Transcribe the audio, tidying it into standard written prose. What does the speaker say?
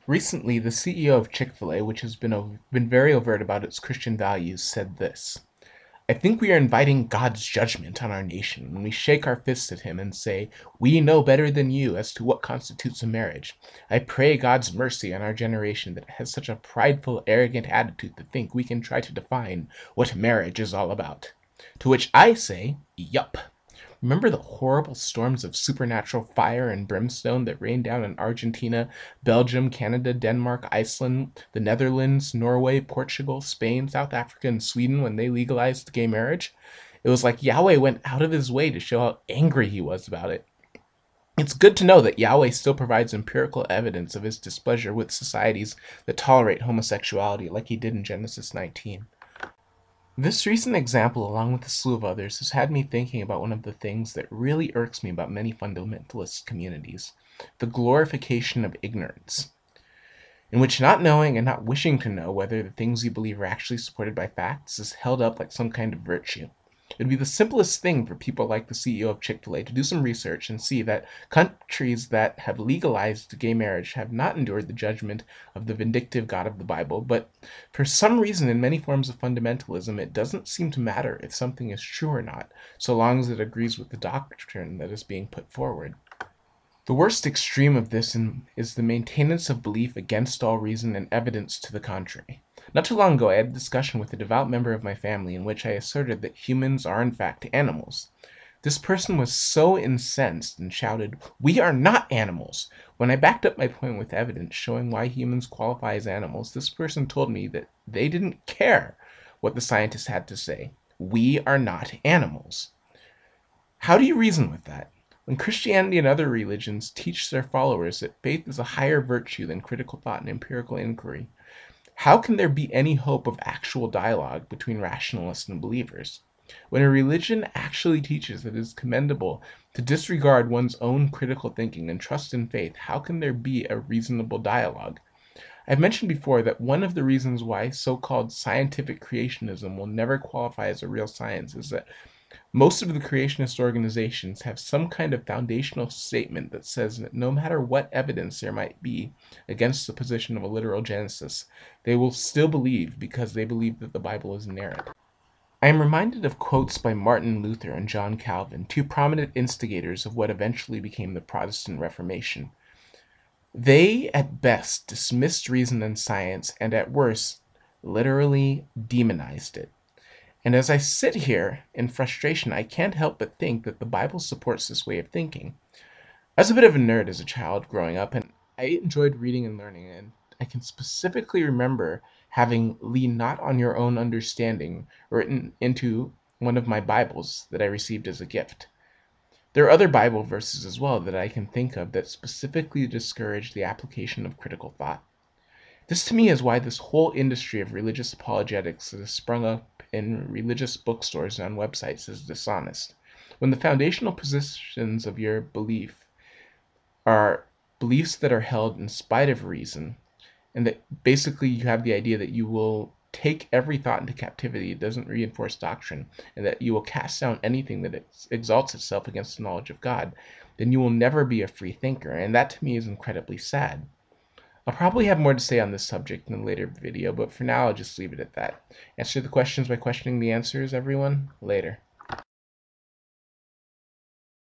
Recently, the CEO of Chick-Fil-A, which has been very overt about its Christian values, said this: "I think we are inviting God's judgment on our nation when we shake our fists at him and say, 'We know better than you as to what constitutes a marriage.' I pray God's mercy on our generation that has such a prideful, arrogant attitude to think we can try to define what marriage is all about." To which I say, yup. Remember the horrible storms of supernatural fire and brimstone that rained down in Argentina, Belgium, Canada, Denmark, Iceland, the Netherlands, Norway, Portugal, Spain, South Africa, and Sweden when they legalized gay marriage? It was like Yahweh went out of his way to show how angry he was about it. It's good to know that Yahweh still provides empirical evidence of his displeasure with societies that tolerate homosexuality, like he did in Genesis 19. This recent example, along with a slew of others, has had me thinking about one of the things that really irks me about many fundamentalist communities: the glorification of ignorance, in which not knowing and not wishing to know whether the things you believe are actually supported by facts is held up like some kind of virtue. It would be the simplest thing for people like the CEO of Chick-Fil-A to do some research and see that countries that have legalized gay marriage have not endured the judgment of the vindictive God of the Bible, but for some reason in many forms of fundamentalism it doesn't seem to matter if something is true or not, so long as it agrees with the doctrine that is being put forward. The worst extreme of this is the maintenance of belief against all reason and evidence to the contrary. Not too long ago I had a discussion with a devout member of my family in which I asserted that humans are in fact animals. This person was so incensed and shouted, "We are not animals!" When I backed up my point with evidence showing why humans qualify as animals, this person told me that they didn't care what the scientists had to say. We are not animals. How do you reason with that? When Christianity and other religions teach their followers that faith is a higher virtue than critical thought and empirical inquiry, how can there be any hope of actual dialogue between rationalists and believers? When a religion actually teaches that it is commendable to disregard one's own critical thinking and trust in faith, how can there be a reasonable dialogue? I've mentioned before that one of the reasons why so-called scientific creationism will never qualify as a real science is that most of the creationist organizations have some kind of foundational statement that says that no matter what evidence there might be against the position of a literal Genesis, they will still believe because they believe that the Bible is inerrant. I am reminded of quotes by Martin Luther and John Calvin, two prominent instigators of what eventually became the Protestant Reformation. They, at best, dismissed reason and science, and at worst, literally demonized it. And as I sit here in frustration, I can't help but think that the Bible supports this way of thinking. I was a bit of a nerd as a child growing up, and I enjoyed reading and learning, and I can specifically remember having "lean not on your own understanding" written into one of my Bibles that I received as a gift. There are other Bible verses as well that I can think of that specifically discourage the application of critical thought. This to me is why this whole industry of religious apologetics that has sprung up in religious bookstores and on websites is dishonest. When the foundational positions of your belief are beliefs that are held in spite of reason, and that basically you have the idea that you will take every thought into captivity, it doesn't reinforce doctrine, and that you will cast down anything that exalts itself against the knowledge of God, then you will never be a free thinker, and that to me is incredibly sad. I'll probably have more to say on this subject in a later video, but for now I'll just leave it at that. Answer the questions by questioning the answers, everyone. Later.